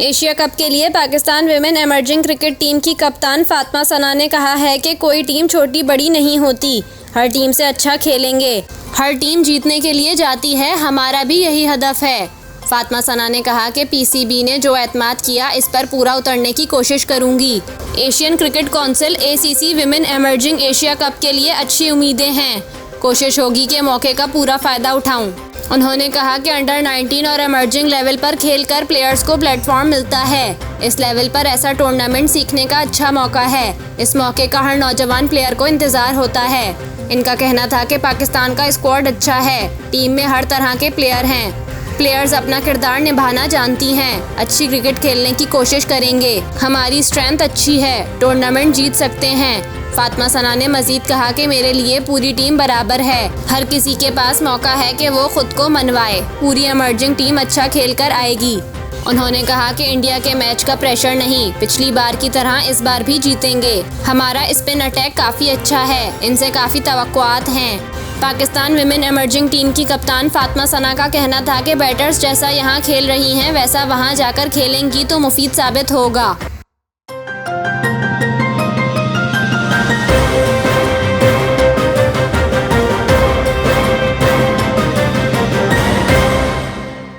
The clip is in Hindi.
एशिया कप के लिए Pakistan women emerging cricket team की कप्तान फातिमा सना ने कहा है कि कोई टीम छोटी बड़ी नहीं होती, हर टीम से अच्छा खेलेंगे। हर टीम जीतने के लिए जाती है, हमारा भी यही हदफ है। फातिमा सना ने कहा कि पीसीबी ने जो एतमाद किया इस पर पूरा उतरने की कोशिश करूंगी। Asian cricket council ACC women emerging Asia cup के लिए अच्छी उम्मीदें हैं, कोशिश होगी कि मौके का पूरा फ़ायदा उठाऊं। उन्होंने कहा कि अंडर 19 और इमर्जिंग लेवल पर खेलकर प्लेयर्स को प्लेटफॉर्म मिलता है। इस लेवल पर ऐसा टूर्नामेंट सीखने का अच्छा मौका है। इस मौके का हर नौजवान प्लेयर को इंतज़ार होता है। इनका कहना था कि पाकिस्तान का स्क्वाड अच्छा है, टीम में हर तरह के प्लेयर हैं। प्लेयर्स अपना किरदार निभाना जानती हैं, अच्छी क्रिकेट खेलने की कोशिश करेंगे। हमारी स्ट्रेंथ अच्छी है, टूर्नामेंट जीत सकते हैं। फातिमा सना ने मजीद कहा कि मेरे लिए पूरी टीम बराबर है, हर किसी के पास मौका है कि वो खुद को मनवाए। पूरी इमर्जिंग टीम अच्छा खेल कर आएगी। उन्होंने कहा कि इंडिया के मैच का प्रेशर नहीं, पिछली बार की तरह इस बार भी जीतेंगे। हमारा स्पिन अटैक काफ़ी अच्छा है, इनसे काफ़ी तवक्कुआत हैं। पाकिस्तान विमेन इमर्जिंग टीम की कप्तान फातिमा सना का कहना था कि बैटर्स जैसा यहाँ खेल रही हैं वैसा वहाँ जाकर खेलेंगी तो मुफीद साबित होगा।